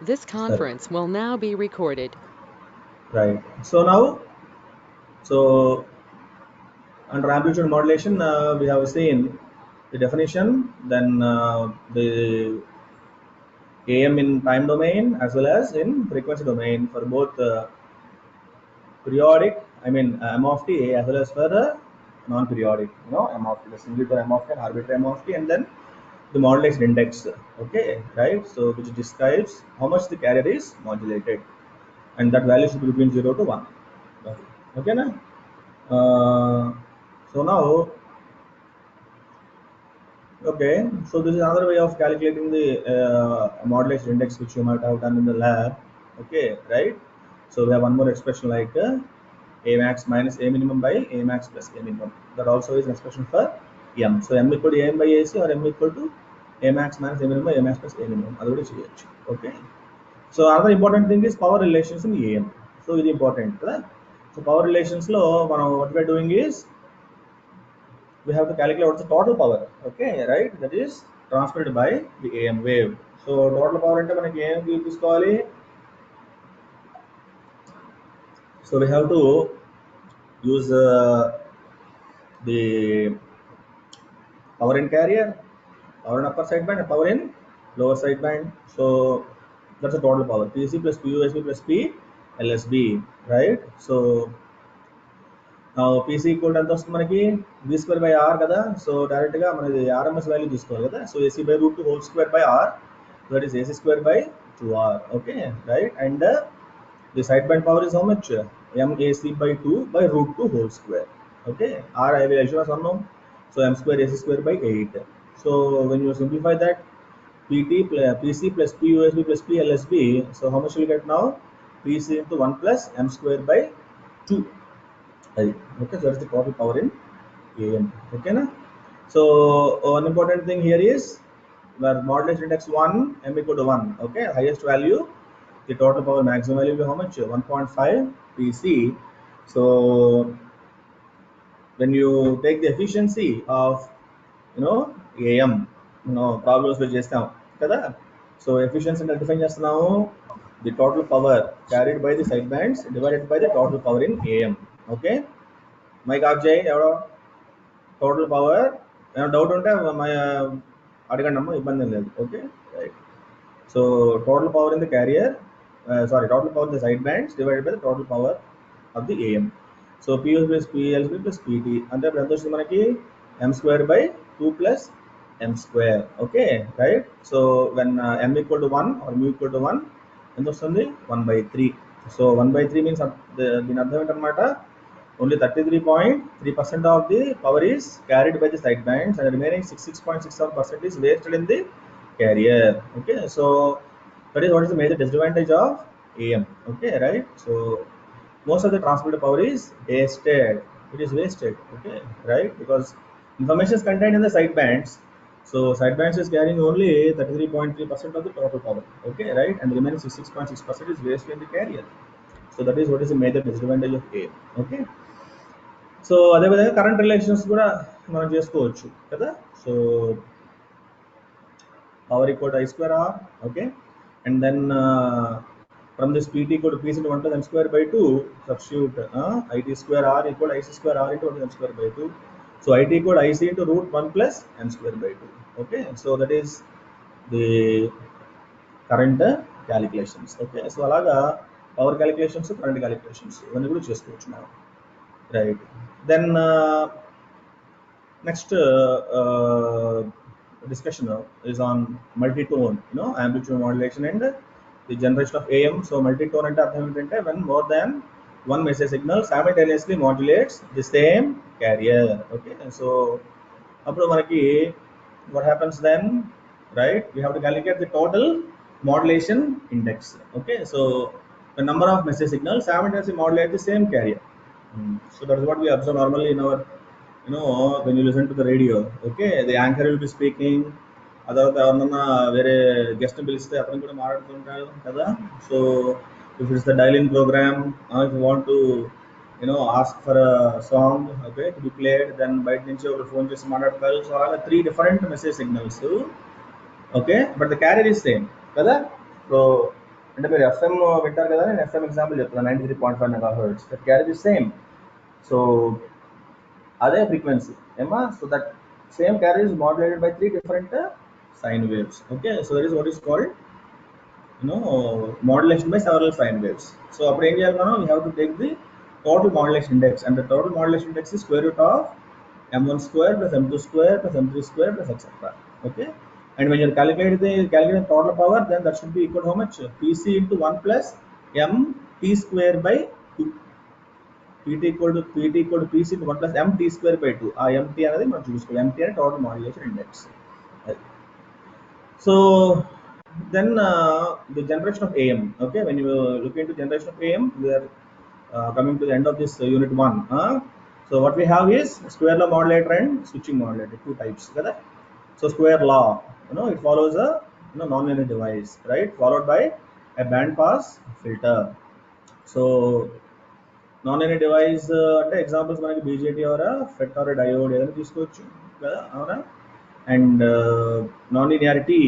This Sorry. conference will now be recorded. Right. So now, so under amplitude modulation, we have seen the definition, then the AM in time domain as well as in frequency domain for both periodic, I mean M of t as well as for non-periodic, M of t, the singular M of t and arbitrary M of t, and then the modulation index. Okay, right? So which describes how much the carrier is modulated, and that value should be between 0 to 1. Okay, okay na? So now, okay, so this is another way of calculating the modulation index which you might have done in the lab. Okay, right? So we have one more expression like a max minus a minimum by a max plus a minimum. That also is an expression for m. So m equal to a m by ac or m equal to a max minus a minimum by a max plus a minimum. That is okay. So another important thing is power relations in AM. So ఇది important కదా. So power relations లో మనం what we are doing is we have to calculate what's the total power. Okay, right? That is transmitted by the AM wave. So total power అంటే మనకి AM కి తీసుకోవాలి. So we have to use the power in carrier, power in upper sideband, and power in lower sideband. So that's the total power. PC plus PUSB plus P LSB, right? So now PC equal to ఎంత వస్తుంది మనకి V square by R కదా. So direct గా మనది RMS value తీసుకోవాలి కదా. So AC by root 2 whole square by R, that is AC square by 2R. Okay, right? And the sideband power is how much? MAC by 2 by root 2 whole square. Okay, R I will assure us unknown. So M square AC square by 8. So when you simplify that, PC plus PUSB plus PLSB, so how much will you get now? PC into 1 plus M square by 2. Right. Okay, so that's the total power in AM. Okay, na? So one important thing here is where modulation index 1, M equal to 1. Okay, highest value, the total power maximum value will be how much? 1.5 PC. So when you take the efficiency of AM, problems లో చేస్తాం కదా. So efficiency అంటే define చేస్తున్నాము the total power carried by the side bands divided by the total power in AM. Okay, mike off చేయి ఎవడో. Total power ఏమైనా doubt ఉంటే అడగండి అమ్మ, ఇబ్బంది ఏం లేదు. Okay, right. So total power in the carrier, total power in the side bands divided by the total power of the AM. So PS plus PLB plus PT అంటే ఇప్పుడు ఎంత వస్తుంది మనకి? M square by 2 plus M square. Okay, right. So when M equal to 1 or mu equal to 1 ఎంత వస్తుంది? 1/3. So 1/3 means దీని అర్థం ఏంటన్నమాట? Only 33.3% of the power is carried by the side bands, and the remaining 66.67% is wasted in the carrier. Okay, so that is what is the major disadvantage of AM. Okay, right. So most of the transmitted power is wasted. It is wasted. Okay, right, because information is contained in the side bands. So side bands is carrying only 33.3% of the total power. Okay, right, and the remaining 66.6% is wasted in the carrier. So that is what is the major disadvantage of AM. Okay. So అదేవిధంగా current relations కూడా మనం చేసుకోవచ్చు కదా. So power equal to I square R. Okay, and then from this PT equal to PC into 1 plus M square by 2, substitute IT square R equal to IC square R into 1 plus M square by 2. So IT equal to IC into root 1 plus M square by 2. Okay, so that is the current calculations. Okay, so అలాగా power calculations, current calculations ఇవన్నీ కూడా చేసుకోవచ్చు మనం. Right. Then next discussion is on multi-tone, amplitude modulation and the generation of AM. So multi-tone అంటే అర్థం ఏంటంటే when more than one message signal simultaneously modulates the same carrier. Okay, so అప్పుడు మనకి what happens then, right? We have to calculate the total modulation index. Okay, so the number of message signals simultaneously modulate the same carrier. So that is what we observe normally in our, when you listen to the radio. Okay, the anchor will be speaking, ఆ తర్వాత ఎవరన్నా వేరే guest పిలిస్తే అతను కూడా మాట్లాడుతుంటాడు కదా. So if it's the dialing program, if you want to ask for a song, okay, to be played, then బయట నుంచి ఒకరు ఫోన్ చేసి మాట్లాడతారు. సో అలా 3 different message signals. Okay, but the carrier is same కదా. సో అంటే మీరు FM వింటారు కదా, నేను ఎఫ్ఎం ఎగ్జాంపుల్ చెప్తాను, 93.5 megahertz that carry the same. So అదే ఫ్రీక్వెన్సీ ఏమా, so that same carry is modulated by 3 different sine waves. Okay, so that is what is called modulation by several sine waves. So అప్పుడు ఏం చేయాలి మనం, we have to take the total modulation index, and the total modulation index is square root of m1 square plus m2 square plus m3 square plus etc. Okay, and when you calculate the total power, then that should be equal to how much, pc into 1 plus mt square by 2. pc into 1 plus mt square by 2. ఆ mt అనేది మనం చూసుకోవాలి, mt అనేది total modulation index. So then the generation of AM. Okay, when you look into generation of AM, we are coming to the end of this unit 1. So what we have is square law modulator and switching modulator, two types. So square law, it follows a non-linear device, right, followed by a band pass filter. So non-linear device అంటే examples మనకి BJT or FET or diode ఏదైనా తీసుకోవచ్చు కదా, అవునా. And non linearity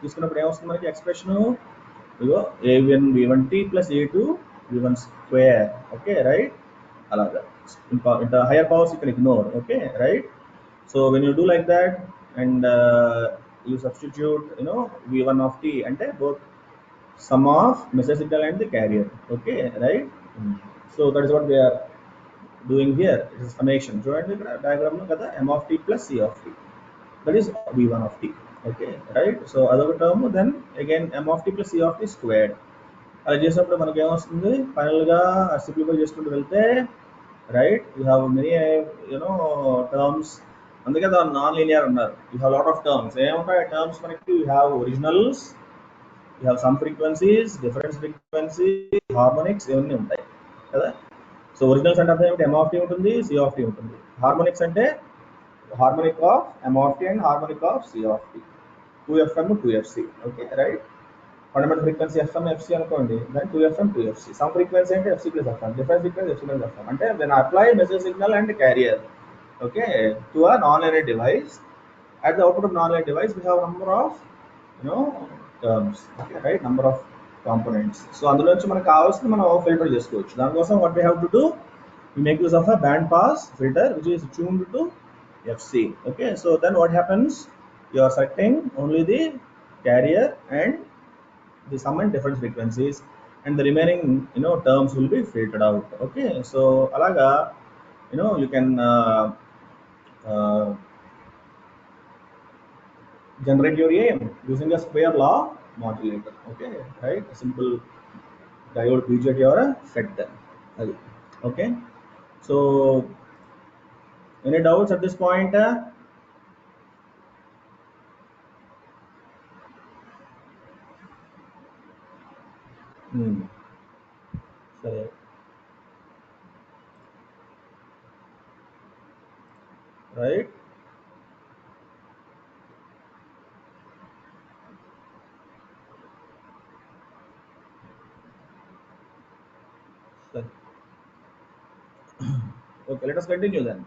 తీసుకున్నప్పుడు ఏమొస్తుంది మనకి expression, ఇగో a1 v1t plus a2 v1 square. Okay right, అలాగా. ఇంత hire powers you can ignore. Okay right. So when you do like that and you substitute v1 of t అంటే both sum of message signal and the carrier. Okay right. So that is what we are doing here. It is summation. చూడండి ఇక్కడ diagram లో కదా, m of t plus c of t, that is v1 of t. Okay right. So అదొక term, then again m of t plus c of t squared. అలా చేసినప్పుడు మనకి ఏమొస్తుంది, final గా సింప్లిఫై చేసుకుంటూ వెళ్తే right, you have many terms. అందుకే దాని నాన్ లీనియర్ ఉన్నారు. You have lot of terms. ఏముంటాయి టర్మ్స్ మనకి, you have originals, you have sum frequencies, difference frequency, harmonics, ఇవన్నీ ఉంటాయి కదా. సో ఒరిజినల్స్ అంటే అర్థం ఏమిటి, ఎమ్ ఆఫ్ టీ ఉంటుంది, సి ఆఫ్ టీ ఉంటుంది. హార్మోనిక్స్ అంటే harmonic of M of T and harmonic of C of T, 2fm 2fc. Okay right. Fundamental frequency FM FC అనుకోండి, దాని 2fm 2fc. సమ్ ఫ్రీక్వెన్సీ అంటే FC plus FM, difference frequency FC plus FM. అంటే when apply message signal and carrier okay to a non linear device, at the output of non-linear device we have number of terms. Okay right, number of components. So అందులో నుంచి మనకు కావాల్సింది మనం filter చేసుకోవచ్చు. దానికోసం what we have to do, we make use of a band pass filter which is tuned to fc. Okay, so then what happens, you are selecting only the carrier and the sum and difference frequencies, and the remaining terms will be filtered out. Okay, so అలాగా you can generate your AM using a square law modulator. Okay right, a simple diode BJT or a FET. Okay, so any doubts at this point? Sorry. Right. Sorry. Okay, let us continue then.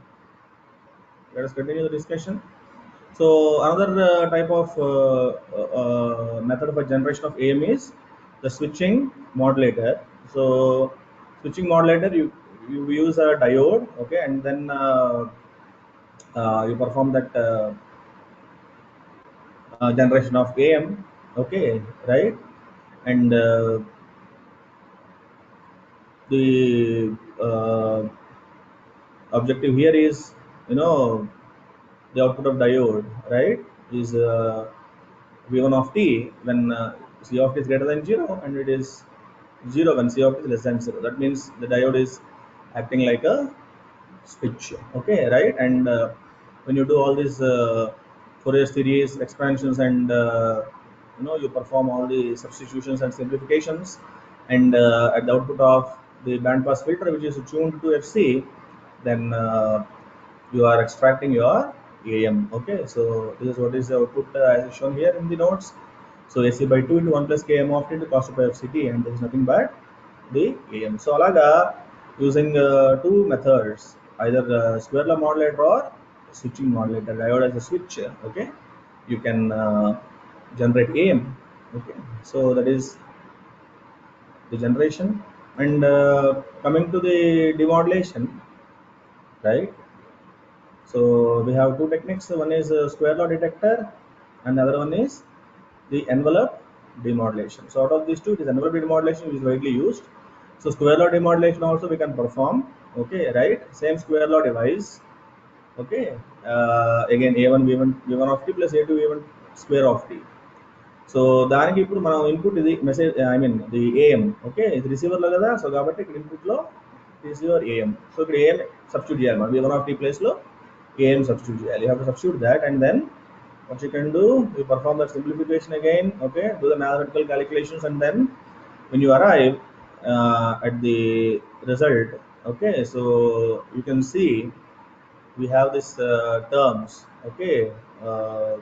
Let us continue the discussion. So another type of method for generation of AM is the switching modulator. So switching modulator, you use a diode, okay, and then you perform that generation of AM. Okay right, and the objective here is the output of diode, right, is v1 of t when c of t is greater than 0, and it is 0 when c of t is less than 0. That means the diode is acting like a switch. Okay right, and when you do all these Fourier series expansions and you perform all the substitutions and simplifications, and at the output of the band pass filter which is tuned to fc, then you are extracting your AM. Okay, so this is what is the output as shown here in the notes. So AC by 2 into 1 plus km of t into cos 2 pi of ct, and this is nothing but the AM. So alaga, using two methods, either square law modulator or switching modulator, diode as a switch. Okay, you can generate AM. Okay, so that is the generation. And coming to the demodulation, right? So we have two techniques. One is square law detector, and the other one is the envelope demodulation. So out of these two, it is envelope demodulation which is widely used. So square law demodulation also we can perform. Okay, right? Same square law device. Okay. Again, a1 v1 of t plus a2 v1 square of t. సో దానికి ఇప్పుడు మనం input ఇది message I mean the AM okay ఇది రిసీవర్లో కదా సో కాబట్టి ఇక్కడ ఇన్పుట్లో రిసీవర్ ఏఎం సో ఇక్కడ ఏఎం సబ్స్టిట్యూట్ చేయాలి మనం v1 of t ప్లేస్లో ఏఎం సబ్స్టిట్యూట్ చేయాలి you have to substitute that and then what you can do you perform that simplification again okay do the mathematical calculations and then when you arrive at the result okay so you can see we have this terms okay uh,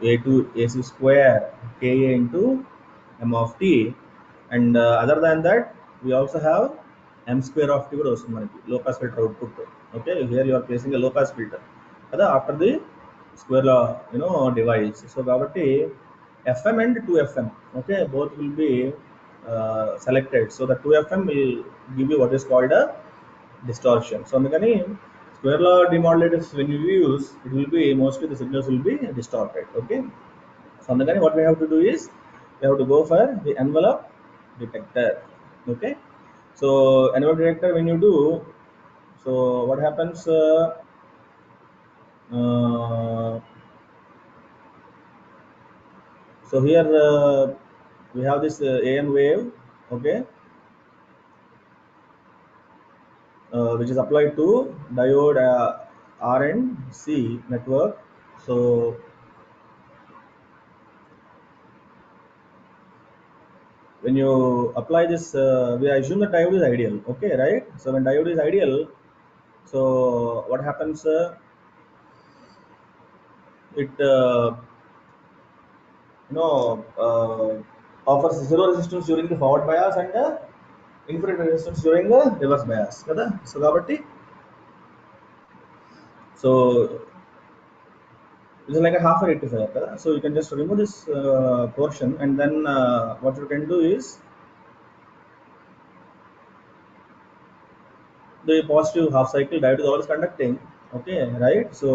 a2 ac square ka into m of t and other than that we also have m square of t కూడా వస్తుంది మనకి low pass filter output okay here you are placing a low pass filter కదా after the square law device so కాబట్టి fm and 2fm okay both will be selected so the 2fm will give you what is called a distortion so అందుకని square law demodulators when you use it will be mostly the signals will be distorted okay so అందుకని what we have to do is we have to go for the envelope detector okay so envelope detector when you do so what happens so here we have this AM wave okay which is applied to diode R and C network so when you apply this we assume the diode is ideal okay right so when diode is ideal so what happens it offers zero resistance during the forward bias and infinite resistance during the reverse bias kada so kabatti so it's like a half a rectifier kada so you can just remove this portion and then what you can do is the positive half cycle diode is always conducting okay right so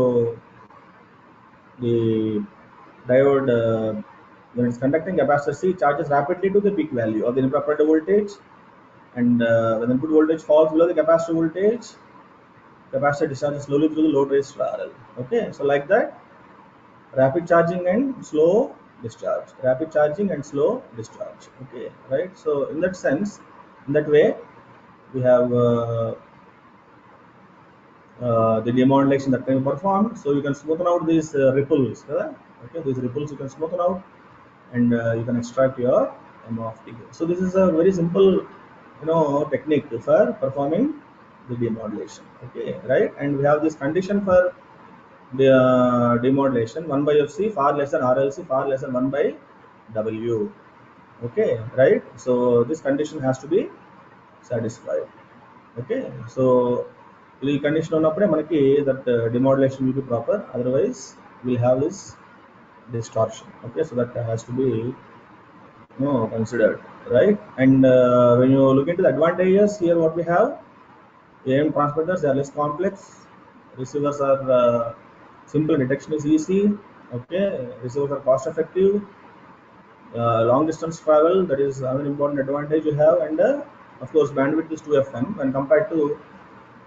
the diode when it's conducting capacitor C charges rapidly to the peak value of the input operator voltage and when the input voltage falls below the capacitor voltage capacitor discharges slowly through the load resistor RL okay so like that rapid charging and slow discharge rapid charging and slow discharge okay right so in that sense in that way we have the demodulation that can be performed so you can smoothen out these ripples okay these ripples you can smoothen out and you can extract your m of t so this is a very simple technique for performing the demodulation okay right and we have this condition for the demodulation 1 by fc far less than rlc far less than 1 by w okay right so this condition has to be satisfied okay so the condition ఉన్నప్పుడే మనకి that demodulation will be proper otherwise we'll have this distortion okay so that has to be considered right and when you look into the advantages here what we have AM transmitters they are less complex receivers are simple detection is easy okay receivers are cost effective long distance travel that is another important advantage you have and of course bandwidth is 2fm when compared to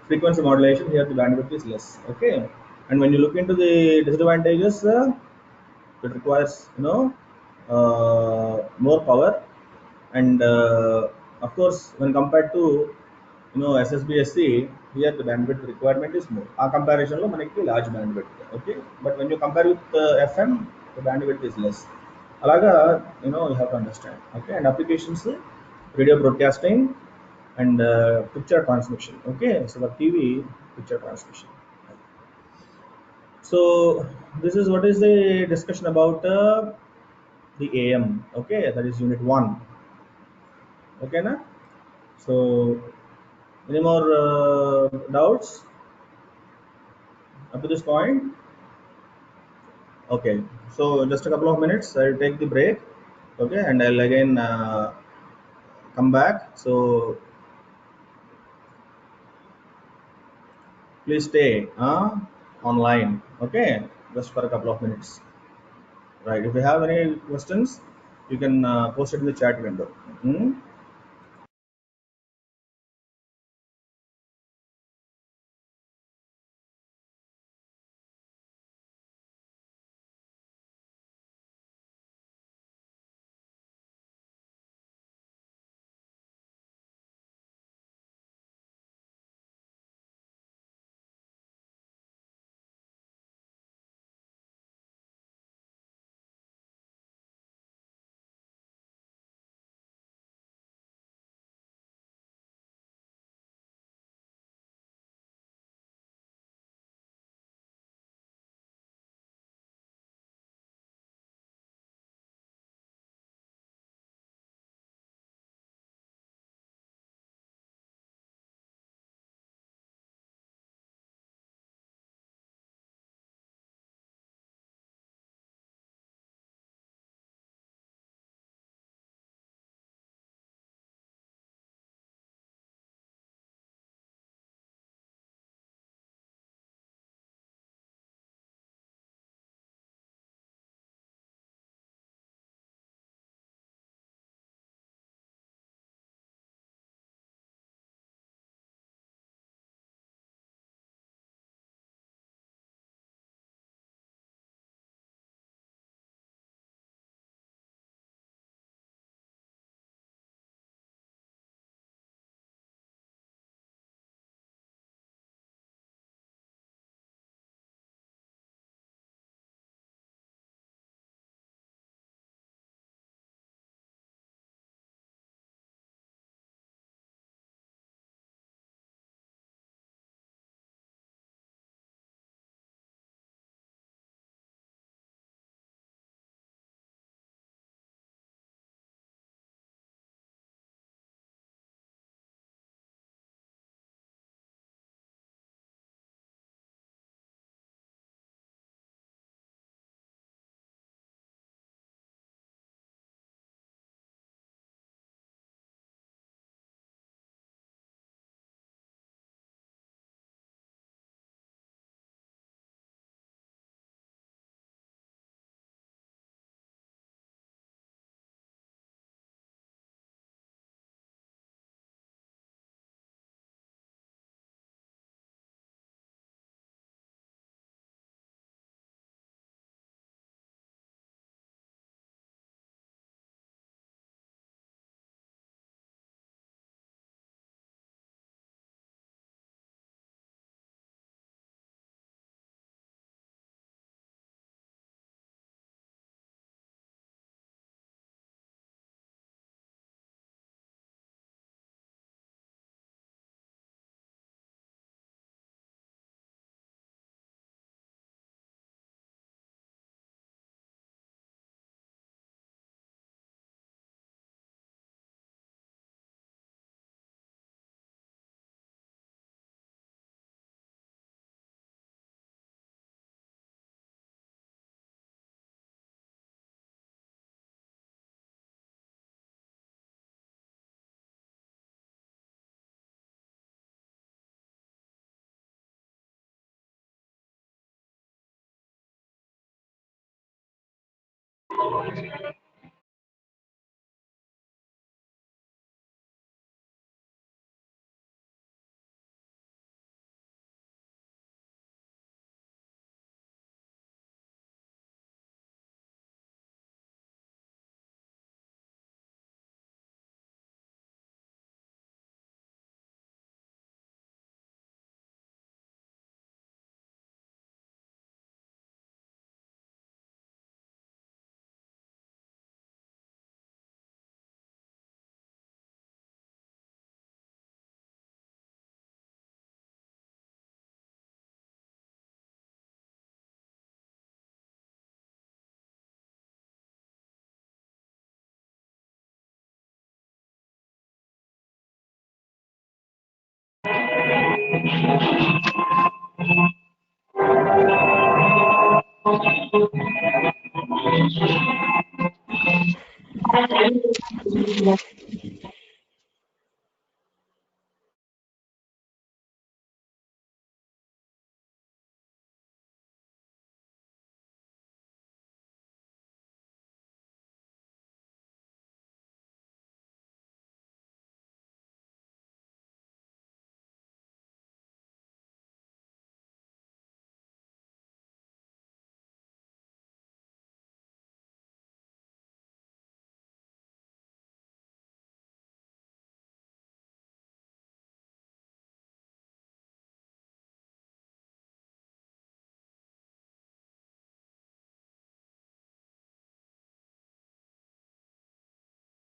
frequency modulation here the bandwidth is less okay and when you look into the disadvantages it requires more power and of course when compared to SSBSC here the bandwidth requirement is more a comparison lo manaki large bandwidth okay but when you compare with FM the bandwidth is less alaga you have to understand okay and applications radio broadcasting and picture transmission okay so the TV picture transmission so this is what is the discussion about the AM okay that is unit 1 okay na so any more doubts up to this point okay so just a couple of minutes I'll take the break okay and I'll again come back. So please stay online. Okay, just for a couple of minutes. Right. If you have any questions, you can post it in the chat window. Hmm?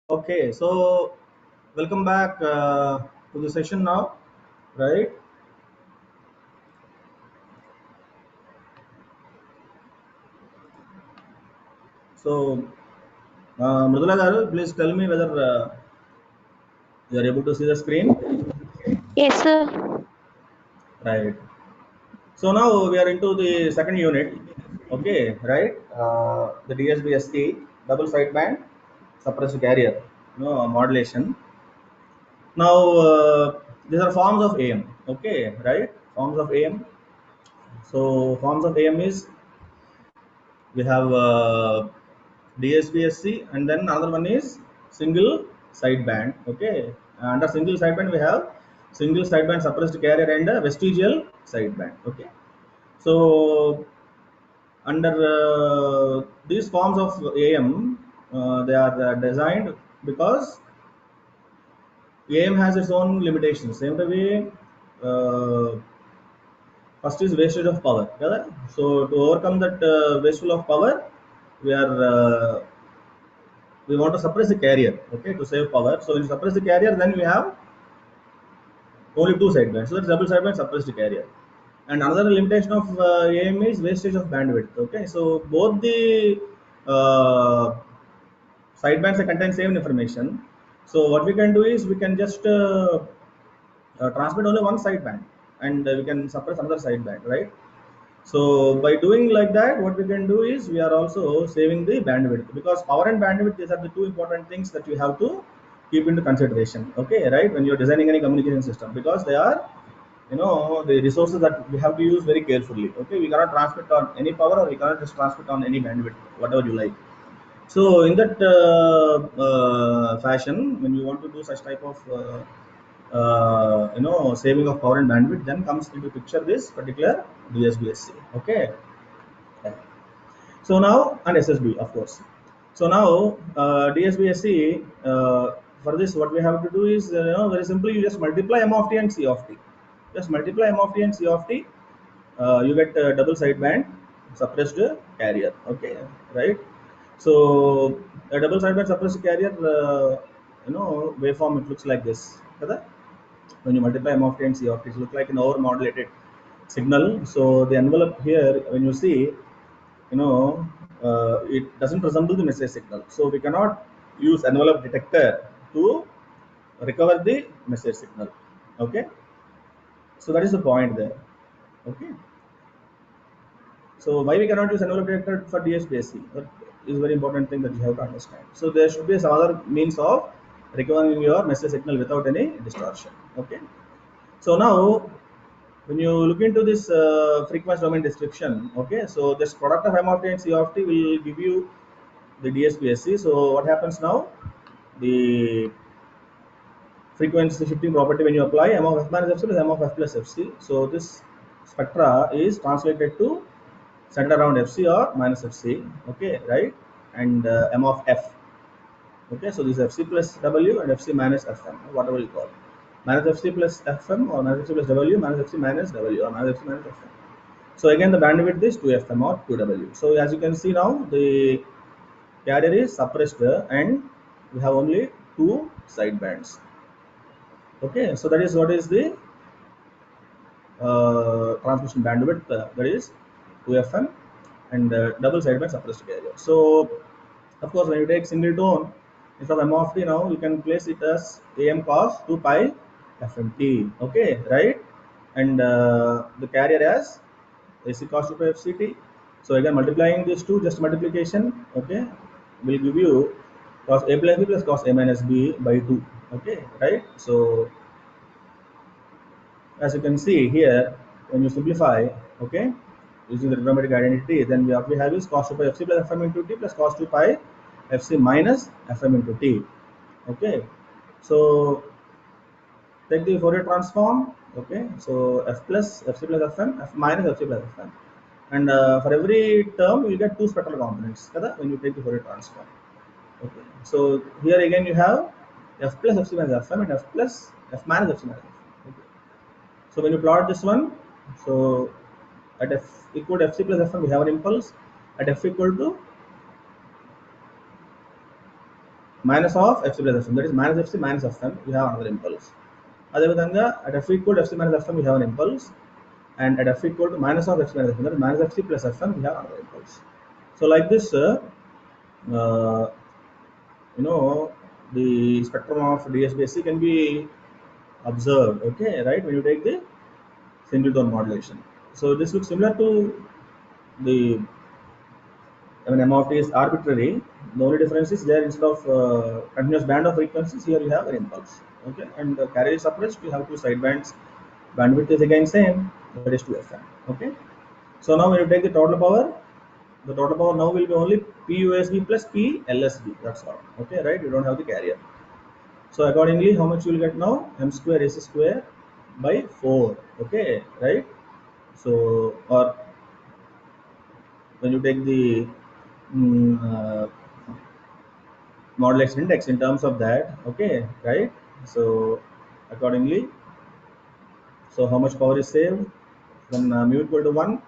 Okay, so welcome back to the session now, right? So, Mridula garu, please tell me whether you are able to see the screen, Yes, sir. right? So now we are into the second unit, okay, right? The DSBSC double sideband suppressed carrier, modulation. Now these are forms of AM, okay, right? Forms of AM. So forms of AM is we have DSPSC, and then another one is single sideband. Okay, under single sideband we have single sideband suppressed carrier and a vestigial sideband. Okay, so under these forms of AM, they are designed because AM has its own limitations. Same way, uh, first is wastage of power. Correct? So to overcome that wasteful of power, we are we want to suppress the carrier, okay, to save power. So when you suppress the carrier, then we have only two sidebands. So that's double sideband suppress the carrier. And another limitation of AM is wastage of bandwidth. Okay, so both the uh, sideband contain same information. So what we can do is we can just transmit only one sideband, and we can suppress another sideband, right? So by doing like that, what we can do is we are also saving the bandwidth, because power and bandwidth, these are the two important things that you have to keep into consideration. Okay, right? When you're designing any communication system, because they are the resources that we have to use very carefully. Okay, we cannot transmit on any power, or we cannot just transmit on any bandwidth, whatever you like. So in that fashion, when you want to do such type of saving of power and bandwidth, then comes into picture this particular DSBSC. Okay. So now, and SSB of course. So now DSBSC, for this what we have to do is very simply you just multiply M of t and C of t. Just multiply M of t and C of t. You get double sideband suppressed carrier. Okay, right? So a double sideband suppressed carrier, waveform, it looks like this. Kada? When you multiply M of t and C of t, it looks like an over modulated signal. So the envelope here, when you see, it doesn't resemble the message signal. So we cannot use envelope detector to recover the message signal. Okay, so that is the point there. Okay, so why we cannot use envelope detector for DSPSC? That is a very important thing that you have to understand. So there should be some other means of recovering your message signal without any distortion. Okay, so now when you look into this frequency domain description, okay, so this product of M of t and C of t will give you the DSPSC. So what happens now? The frequency shifting property, when you apply M of f minus fc plus M of f plus fc. So this spectra is translated to center around fc or minus fc. Okay, right? And M of f. Okay, so this is fc plus w and fc minus fm, whatever you call. Minus fc plus fm, or minus fc plus w, minus fc minus w, or minus fc minus fm. So again, the bandwidth is 2fm or 2w. So as you can see now, the carrier is suppressed and we have only two side bands. Okay, so that is what is the transmission bandwidth, that is 2fm, and double sideband suppressed carrier. So of course, when you take single tone instead of m of t, now you can place it as am cos 2 pi fmt. Okay, right? And the carrier as AC cos 2 pi fct. So again, multiplying these two, just multiplication, okay, will give you cos a plus b plus cos a minus b by 2. Okay, right? So as you can see here, when you simplify, okay, using the trigonometric identity, then what we have is cos 2 pi fc plus fm into t plus cos 2 pi fc minus fm into t. Okay, so take the Fourier transform. Okay, so f plus fc plus fm, f minus fc plus fm, and for every term you get two spectral components when you take the Fourier transform. Okay, so here again you have f plus fc minus fm and f plus f minus fc minus fm. Okay. So when you plot this one, so at f equal to fc plus fm we have an impulse, at f equal to minus of fc plus fm, that is minus fc minus fm, you have another impulse. అదేవిధంగా at f equal to fc minus fm you have an impulse, and at f equal to minus of fc minus fm, that is minus fc plus fm, you have another impulse. So like this, uh, you know, the spectrum of DSBSC can be observed, okay, right, when you take the single tone modulation. So this looks similar to the, I mean, m of t is arbitrary. The only difference is there, instead of continuous band of frequencies, here you have an impulse. Okay, and the carrier is suppressed, you have two side bands. Bandwidth is again same, that is 2fm. Okay, so now when you take the total power now will be only PUSB plus PLSB. That's all. Okay, right? You don't have the carrier. So accordingly, how much you will get now? M square AC square by 4. Okay, right? So, or when you take the modulation index in terms of that, okay, right? So accordingly, so how much power is saved? When mu equal to 1,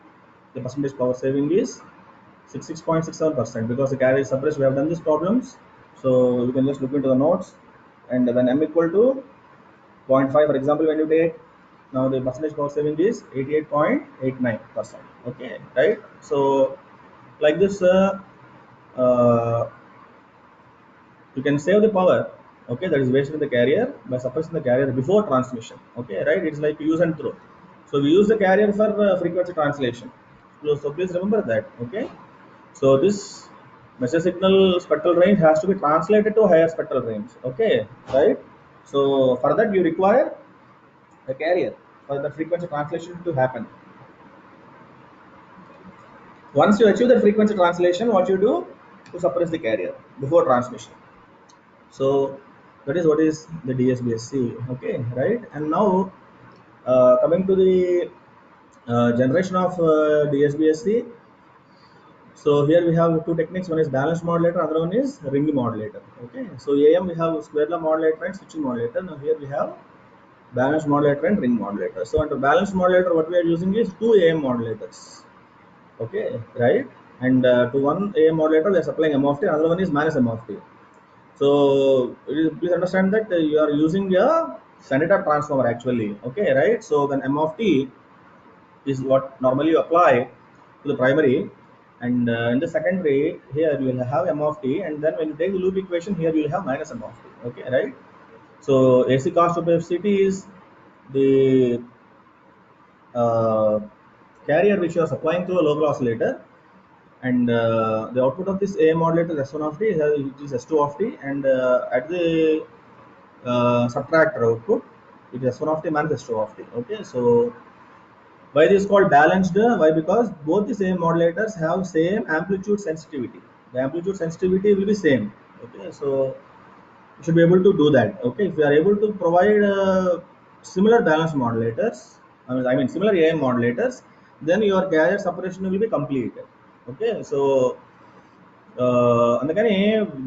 the percentage power saving is 66.67%, because the carrier is suppressed. We have done these problems, so you can just look into the notes. And when m equal to 0.5, for example, when you take, now the percentage power saving is 88.89%. Okay, right? So like this, uh, you can save the power, okay, that is wasted in the carrier by suppressing the carrier before transmission. Okay, right? It's like use and throw. So we use the carrier for frequency translation. So please remember that. Okay, so this message signal spectral range has to be translated to higher spectral range. Okay, right? So for that you require a carrier for the frequency translation to happen. Once you achieve the frequency translation, what you do? To suppress the carrier before transmission. So that is what is the DSBSC. Okay, right? And now coming to the generation of DSBSC. So here we have two techniques. One is balanced modulator, another one is ring modulator. Okay, so AM we have square law modulator and switching modulator. Now here we have balanced modulator and ring modulator. So under balanced modulator, what we are using is two AM modulators. Okay, right? And to one AM modulator we are supplying M of t, another one is minus M of t. So please understand that you are using a standard transformer actually. Okay, right? So when M of t is what normally you apply to the primary, and in the secondary here you will have M of t, and then when you take the loop equation, here you will have minus M of t. Okay, right? So AC cos of FCT is the uh, carrier which you are supplying to a local oscillator, and the output of this AM modulator is S1 of t, it is S2 of t, and at the subtractor output it is S1 of t minus S2 of t. Okay, so why this is called balanced? Why? Because both the same modulators have same amplitude sensitivity. The amplitude sensitivity will be same. Okay, so you should be able to do that. Okay, if you are able to provide similar balanced modulators, I mean similar AM modulators, then your carrier separation will be complete. Okay, so అందుకని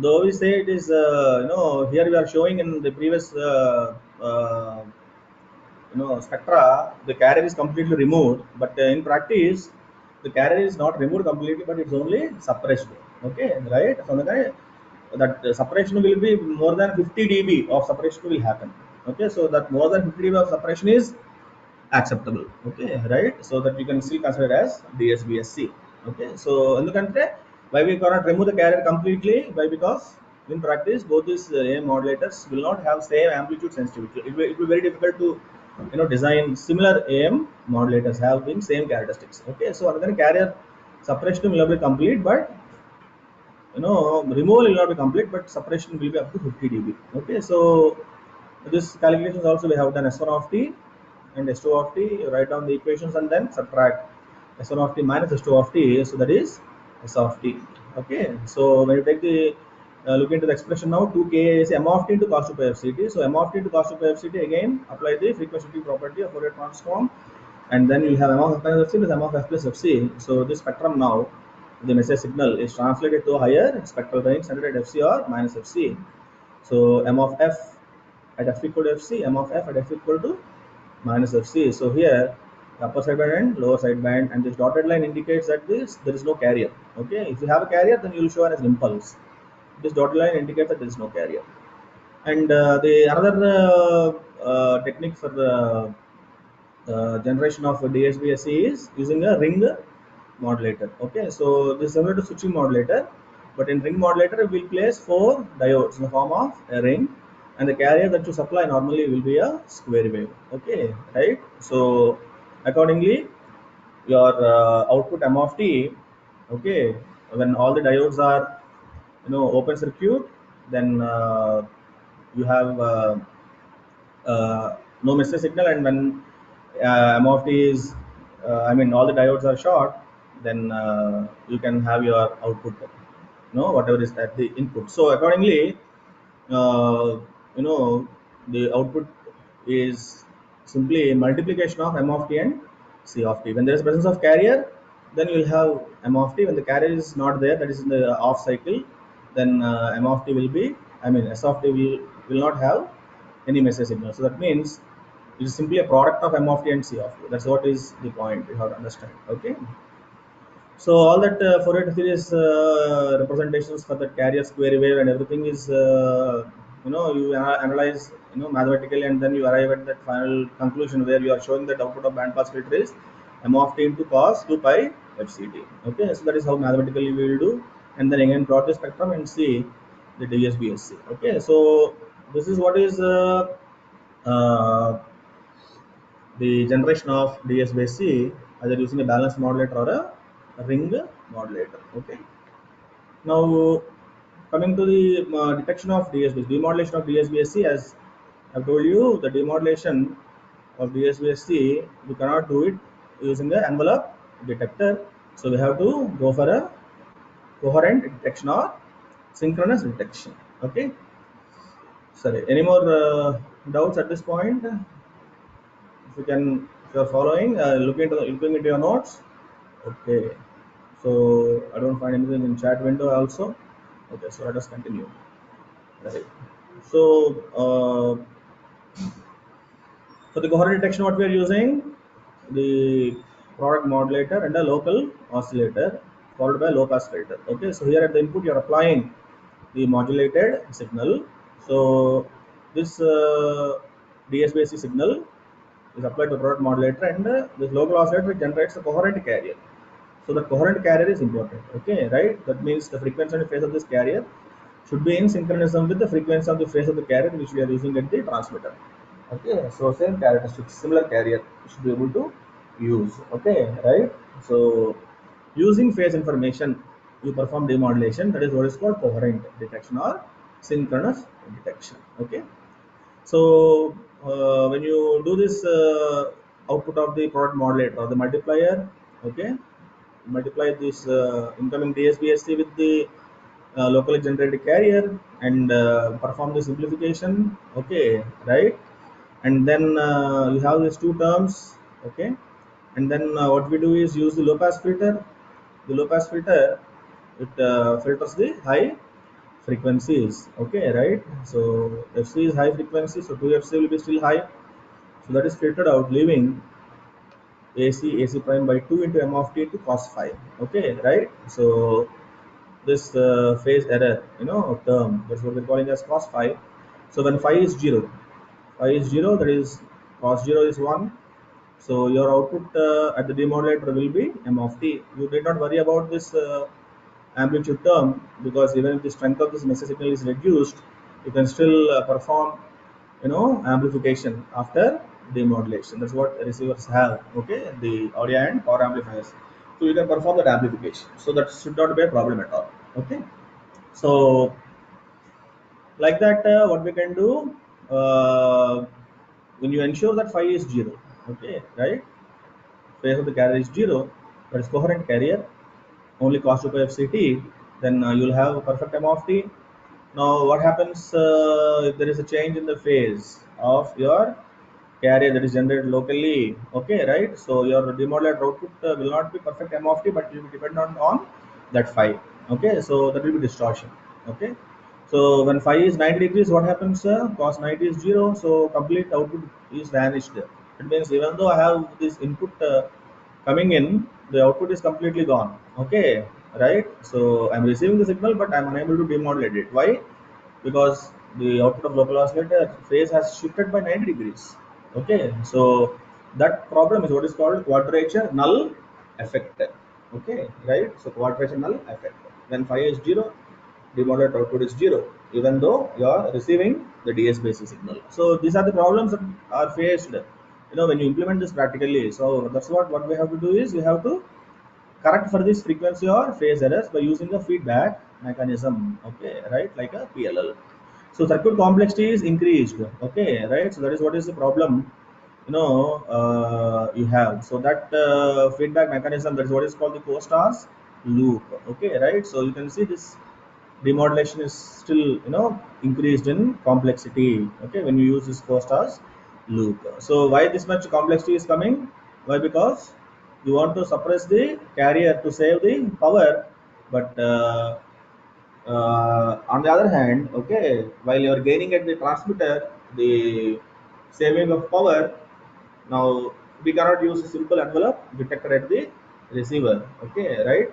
though we say it is here we are showing in the previous spectra, the carrier is completely removed, but in practice the carrier is not removed completely, but it's only suppressed. Okay, right? So that separation will be more than 50 dB of separation will happen. Okay, so that more than 50 dB of separation is acceptable. Okay, right? So that you can still consider as DSBSC. Okay, so endukante why we cannot remove the carrier completely? Why? Because in practice both these AM modulators will not have same amplitude sensitivity. It will be very difficult to design similar AM modulators having same characteristics. Okay, so another carrier suppression will not be complete, but removal will not be complete, but suppression will be up to 50 dB. Okay, so this calculations also we have done S1 of t and S2 of t. You write down the equations and then subtract S1 of t minus S2 of t, so that is S of t. Okay, so when you take the look into the expression now, 2k is m of t into cos 2 pi fct. So m of t into cos 2 pi fct, again apply the frequency property of Fourier transform, and then you have m of f minus fc plus m of f plus fc. So this spectrum now, the message signal is translated to a higher spectral range centered at fc or minus fc. So m of f at f equal to fc, m of f at f equal to minus fc. So here upper sideband and lower sideband, and this dotted line indicates that there is no carrier. Okay, if you have a carrier, then you will show as impulse. This dotted line indicates that there is no carrier. And the another technique for generation of DSBSC is using a ring modulator. Okay, so this is similar to switching modulator, but in ring modulator we will place four diodes in the form of a ring, and the carrier that you supply normally will be a square wave. Okay, right? So accordingly, your output M of t, okay, when all the diodes are open circuit, then you have no message signal, and when M of t is I mean all the diodes are short, then you can have your output, whatever is at the input. So accordingly, uh, you know the output is simply a multiplication of M of t and C of t. When there is presence of carrier, then you will have M of t. When the carrier is not there, that is in the off cycle, then M of t will be, I mean S of t will not have any message signal. So that means it is simply a product of M of t and C of t. That's what is the point you have to understand. Okay. So all that Fourier series representations for the carrier square wave and everything is, you analyze, mathematically, and then you arrive at that final conclusion where you are showing that output of bandpass filter is m of t into cos 2 pi fct. Okay, so that is how mathematically we will do, and then again plot the spectrum and see the DSBSC. Okay, so this is what is uh, the generation of DSBC, either using a balanced modulator or a ring modulator. Okay. Now coming to the detection of DSBC, demodulation of DSBC, as I've told you, the demodulation of DSBC we cannot do it using the envelope detector. So we have to go for a coherent detection or synchronous detection. Okay. Sorry. Any more doubts at this point? If you can, if you are following, looking into your notes. Okay, so I don't find anything in chat window also. Okay, so let us continue. Right. So for the coherent detection, what we are using, the product modulator and a local oscillator followed by low pass filter. Okay, so here at the input you are applying the modulated signal. So this DSBC signal is applied to product modulator, and this local oscillator generates a coherent carrier. So the coherent carrier is important. Okay, right? That means the frequency and phase of this carrier should be in synchronism with the frequency of the phase of the carrier which we are using at the transmitter. Okay, so same characteristics, similar carrier you should be able to use. Okay, right? So using phase information, you perform demodulation. That is what is called coherent detection or synchronous detection. Okay. So when you do this output of the product modulator or the multiplier, okay, multiply this incoming DSBSC with the locally generated carrier, and perform the simplification. Okay, right? And then you have these two terms. Okay, and then what we do is use the low pass filter. The low pass filter, it filters the high frequencies. Okay, right? So FC is high frequency, so 2FC will be still high, so that is filtered out, leaving AC prime by 2 into m of t to cos phi. Okay, right? So this phase error, term, that's what we're calling as cos phi. So when phi is 0, that is cos 0 is 1. So your output at the demodulator will be m of t. You did not worry about this amplitude term, because even if the strength of this message signal is reduced, you can still perform amplification after demodulation. That's what receivers have. Okay, the audio and power amplifiers, so you can perform that amplification, so that should not be a problem at all. Okay, so like that, what we can do, when you ensure that phi is 0, okay, right, phase of the carrier is 0, that is coherent carrier, only cos 2 pi fct, then you'll have perfect m of t. Now what happens if there is a change in the phase of your carrier that is generated locally? Okay, right? So your demodulated output will not be perfect m of t, but it will be dependent on that phi. Okay, so that will be distortion. Okay, so when phi is 90 degrees, what happens? Cos 90 is 0, so complete output is vanished. It means even though I have this input coming in, the output is completely gone. Okay, right? So I'm receiving the signal, but I'm unable to demodulate it. Why? Because the output of local oscillator phase has shifted by 90 degrees. Okay, so that problem is what is called quadrature null effect. Okay, right? So quadrature null effect. When phi is 0, demodulated output is 0, even though you are receiving the DSBC signal. So these are the problems that are faced. When you implement this practically. So that's what we have to do is we have to correct for this frequency or phase errors by using the feedback mechanism. Okay, right, like a PLL. So circuit complexity is increased. Okay, right. So that is what is the problem. You have so that feedback mechanism, that is what is called the co-stars loop. Okay, right. So you can see this demodulation is still increased in complexity. Okay, when you use this co-stars loop. So why this much complexity is coming? Why? Because you want to suppress the carrier to save the power, but on the other hand, okay, while you are gaining at the transmitter the saving of power, now we cannot use a simple envelope detector at the receiver. Okay, right?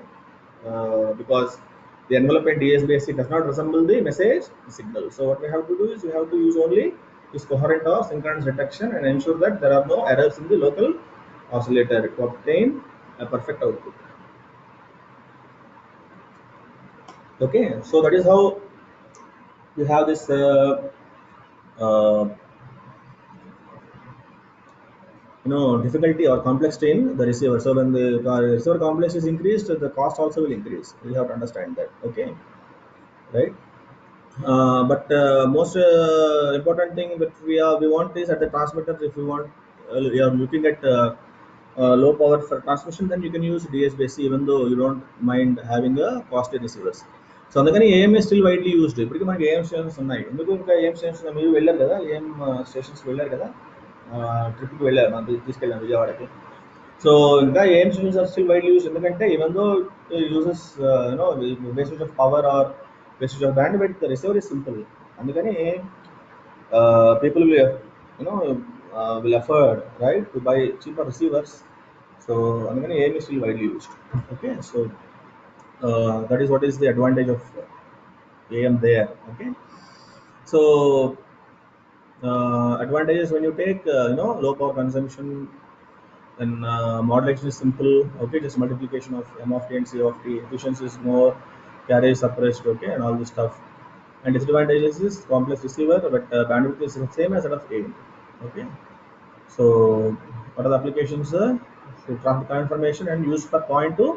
Because the envelope in DSBC does not resemble the message signal. So what we have to do is we have to use only this coherent or synchronous detection and ensure that there are no errors in the local oscillator to obtain a perfect output. Okay, so that is how we have this uh, difficulty or complexity in the receiver. So when the receiver complex is increased, the cost also will increase. We have to understand that. Okay, right? But most important thing that we want is at the transmitter. If we want, you are looking at low power for transmission, then you can use DSBC, even though you don't mind having a costly receivers. So అందుకని AM is still widely used. ఇప్పటికీ మనకి AM stations ఉన్నాయి. ఎందుకు ఇంకా AM stations మీరు వెళ్ళారు కదా, AM స్టేషన్స్కి వెళ్ళారు కదా, ట్రిప్కి వెళ్ళారు, మనం తీసుకెళ్ళాం విజయవాడకి. సో ఇంకా AM stations are still widely use, ఎందుకంటే even though uses wastage of power or wastage of bandwidth, the receiver is simple. అందుకని people will afford, right, to buy cheaper receivers. So అందుకని AM is still widely used. Okay, so that is what is the advantage of AM there. Okay, so advantages when you take low power consumption, then modulation is simple. Okay, just multiplication of M of t and C of t. Efficiency is more, carrier is suppressed. Okay, and all this stuff. And disadvantages is complex receiver, but bandwidth is the same as that of AM. Okay, so what are the applications? So transmit information and use for point to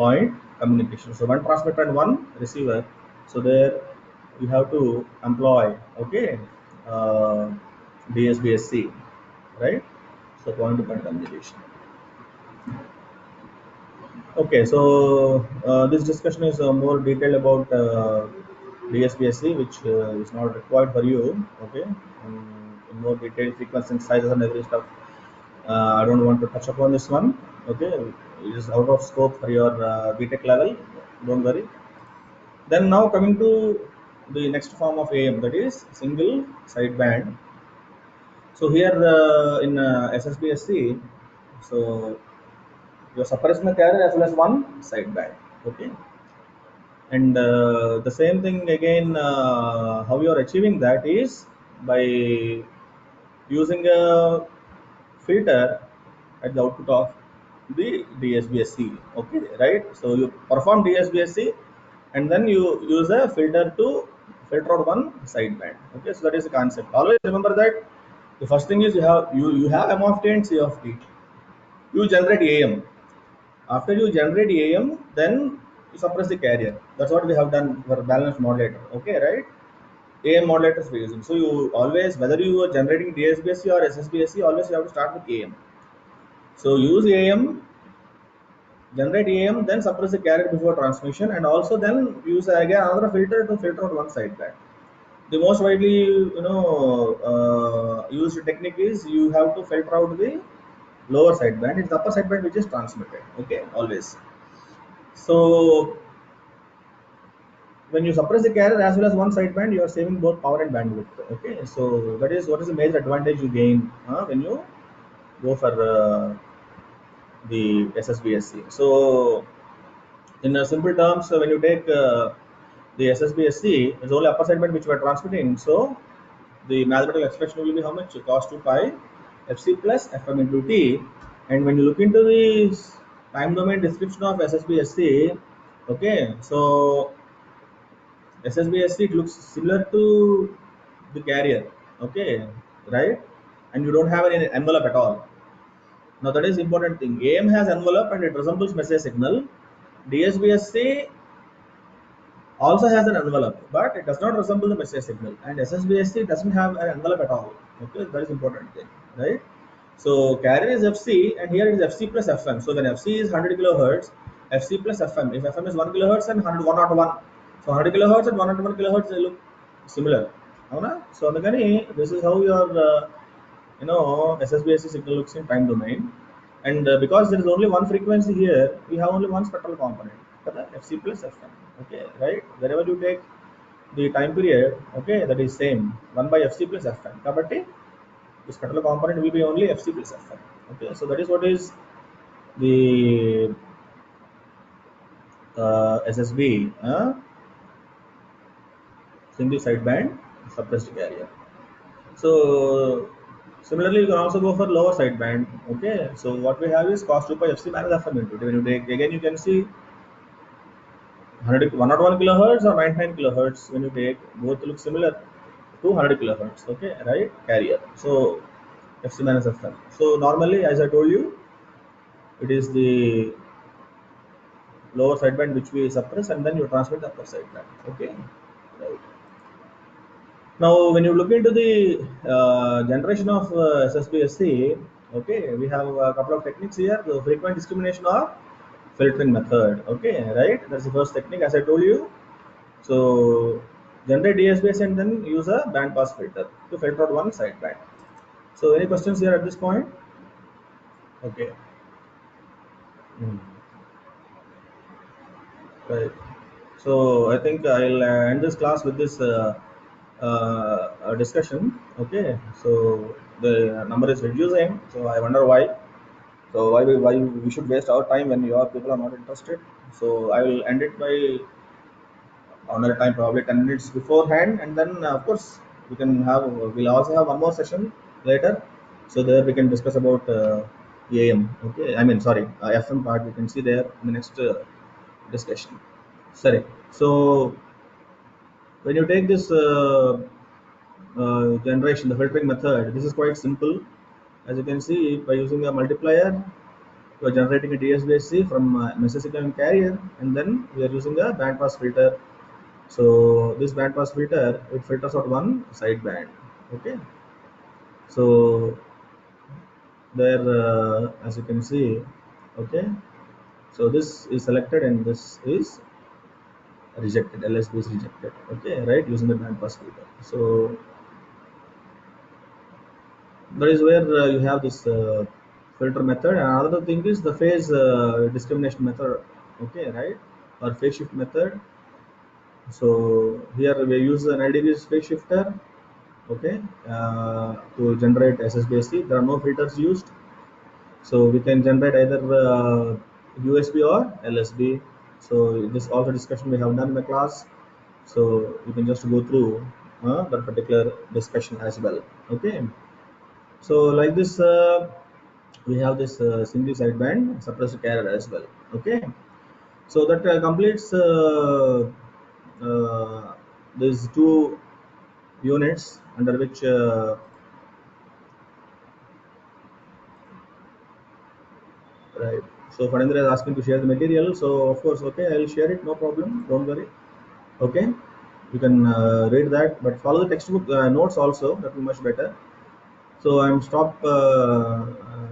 point communication. So one transmitter and one receiver. So there you have to employ, okay, DSBSC, right? So point to point communication. Okay, so this discussion is more detailed about DSBSC, which is not required for you. Okay, in more detail, frequency sizes and every stuff. I don't want to touch upon this one. Okay, it is out of scope for your BTech level. Don't worry. Then now coming to the next form of AM, that is single sideband. So here in SSBSC, so you're suppressing the carrier as well as one sideband. Okay, and the same thing again. How you are achieving that is by using a filter at the output of the DSBSC. Okay, right? So you perform DSBSC and then you use a filter to filter out one sideband. Okay, so that is the concept. Always remember that the first thing is you have M of t and C of t. You generate AM. After you generate AM, then you suppress the carrier. That's what we have done for balanced modulator. Okay, right? AM modulators we're using. So you always, whether you are generating DSBSC or SSBSC, always you have to start with AM. So use AM, generate AM, then suppress the carrier before transmission, and also then use again another filter to filter out one sideband. The most widely used technique is you have to filter out the lower sideband. It's the upper sideband which is transmitted. Okay, always. So when you suppress the carrier as well as one sideband, you are saving both power and bandwidth. Okay, so that is what is the major advantage you gain when you go for the SSBSC. So In simple terms, when you take the SSBSC, it's only upper segment which we are transmitting. So the mathematical expression will be how much? Cos 2 pi Fc plus Fm into T. And when you look into the time domain description of SSBSC, okay, so SSBSC, it looks similar to the carrier, okay, right? And you don't have any envelope at all. Now that is important thing. AM has envelope and it resembles message signal. DSBSC also has an envelope, but it does not resemble the message signal. And SSBSC doesn't have an envelope at all. Okay, that is important thing, right? So carrier is FC, and here it is FC plus FM. So when FC is 100 kilohertz, FC plus FM. If FM is 1 kilohertz and 101, so 100 kilohertz and 101 kilohertz they look similar. So this is how your SSBSC signal looks in time domain. And because there is only one frequency here, we have only one spectral component, FC plus FM. Okay, right? Wherever you take the time period, okay, that is same 1 by FC plus FM. Kabatti, the spectral component will be only FC plus FM. Okay, so that is what is the SSB, single sideband suppressed carrier. So similarly, you can also go for lower sideband. Okay, so what we have is cos 2 pi FC minus FM into T. When you take again, you can see 101 kilohertz or 99 kilohertz. When you take, both look similar to 100 kilohertz. Okay, right? Carrier. So FC minus FM. So normally, as I told you, it is the lower sideband which we suppress, and then you transmit the upper sideband. Okay, right. Now, when you look into the generation of SSBSC, okay, we have a couple of techniques here. The frequent discrimination or filtering method. Okay, right? That's the first technique, as I told you. So, generate DSBS and then use a band pass filter to filter out one sideband. So, any questions here at this point? Okay. Right. So, I think I'll end this class with this discussion. Okay. So, the number is reducing. So, I wonder why. So, why we should waste our time when your people are not interested. So, I will end it by another time, probably 10 minutes beforehand, and then of course we'll also have one more session later, so there we can discuss about AM. Okay, I mean, sorry, FM part we can see there in the next discussion. Sorry. So when you take this generation, the filtering method, this is quite simple. As you can see, by using a multiplier, we are generating a DSBSC from message signal and carrier, and then we are using a band pass filter. So this band pass filter, it filters out one sideband. Okay. So there, as you can see, okay. So this is selected and this is rejected. LSB is rejected. Okay, right? Using the band pass filter. So that is where you have this filter method. And another thing is the phase discrimination method. Okay, right? Or phase shift method. So here we use an LDB phase shifter, okay, to generate SSBSC. There are no filters used, so we can generate either USB or LSB. So this also discussion we have done in the class, so you can just go through that particular discussion as well. Okay, so like this we have this single sideband suppressor carrier as well. Okay, so that completes these two units under which right. So Fanendra is asking to share the material. So of course, okay, I will share it. No problem. Don't worry. Okay, you can read that, but follow the textbook notes also. That will be much better. So I'm stop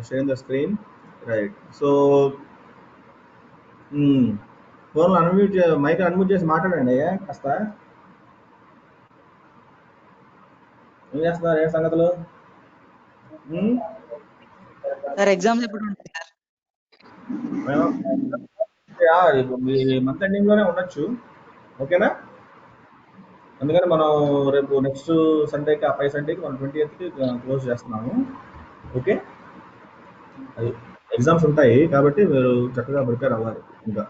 sharing the screen. Right. So ఫోన్లో unmute mic unmute చేసి మాట్లాడండి అయ్యా కాస్త. ఏం చేస్తున్నారు, ఏ సంగతులు? Sir exams ఎప్పుడు ఉంటాయి సార్? మీ మంత్ ఎండింగ్ లోనే ఉండొచ్చు. ఓకేనా? అందుకని మనం రేపు నెక్స్ట్ సండేకి, ఆ పై సండేకి మనం 20th క్లోజ్ చేస్తున్నాము. ఓకే, అది ఎగ్జామ్స్ ఉంటాయి కాబట్టి మీరు చక్కగా ప్రిపేర్ అవ్వాలి ఇంకా.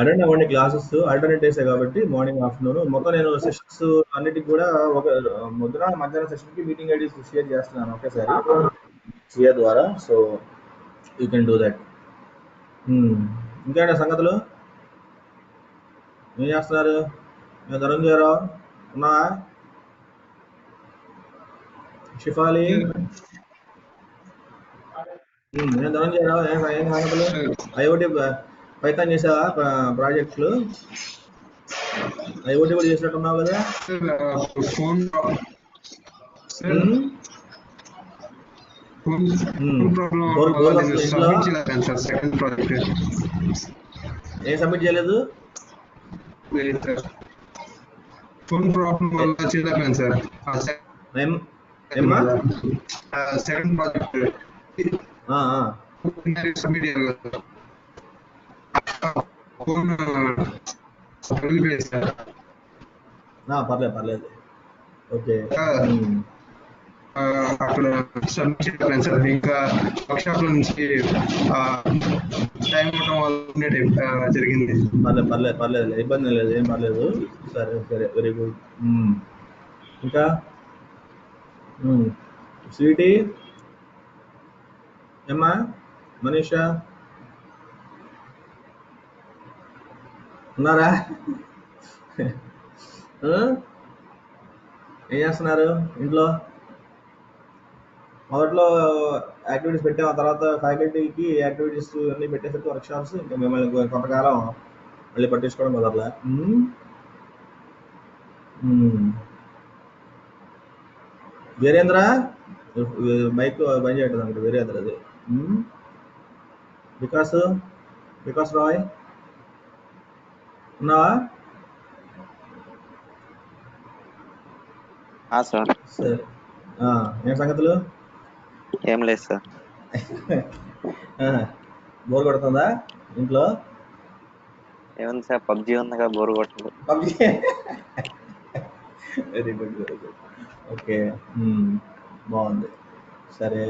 అటెండ్ అవ్వండి క్లాసెస్, ఆల్టర్నేట్ డేసే కాబట్టి మార్నింగ్ ఆఫ్టర్నూన్ మొత్తం నేను సెషన్స్ అన్నిటికి కూడా ఒక ముద్ర మధ్యాహ్నం సెషన్కి మీటింగ్ ఐడీస్ షేర్ చేస్తున్నాను ఒకేసారి షేర్ ద్వారా. So you can do that. ఇంకేంటి సంగతులు, ఏం చేస్తున్నారు? నేను ధనంజయ రావు ఉన్నా, షిఫాలి, నేను ధనంజయ రావు. ఏం సంగతులు? ఐఓటీ పైథాన్ చేసావా ప్రాజెక్టులు? ఐఓటీ కూడా చేసినట్టున్నావు కదా? ఫోన్ సెకండ్ ప్రాజెక్ట్ ఏం సబ్మిట్ చేయలేదు? ఫోన్ ప్రాబ్లం వల్ల చేయలేకపోయాను సార్. సెకండ్ ప్రాజెక్ట్ సబ్మిట్ చేయాలి ఫోన్ పర్లేదు. ఓకే, అక్కడ సబ్మిట్ చేయలేకపోయాను సార్. ఇంకా వర్క్షాప్ నుంచి టైం ఇవ్వడం వల్ల జరిగింది. పర్లేదు, ఇబ్బంది లేదు, ఏం పర్లేదు. సరే, వెరీ గుడ్. ఇంకా స్వీటీ, ఏమ్మా, మనీషా ఉన్నారా? ఏం చేస్తున్నారు ఇంట్లో? మొదట్లో యాక్టివిటీస్ పెట్టాము, ఆ తర్వాత ఫ్యాకల్టీకి యాక్టివిటీస్ అన్నీ పెట్టేసరికి వర్క్షాప్స్, ఇంకా మిమ్మల్ని కొంతకాలం మళ్ళీ పట్టించుకోవడం మొదట్లా. వీరేంద్ర, మైక్ బంద్ చేయటం అనుకుంటే వీరేంద్ర అది. వికాస్ రాయ్ ఉన్నావా? సార్ సరే, ఏం సంగతులు? ఏం లేదు సార్. బోర్ కొడుతుందా ఇంట్లో? ఏముంది సార్, పబ్జీ ఉందిగా, బోర్ కొట్టదు. పబ్జీ. Very good. ఓకే, బాగుంది. సరే.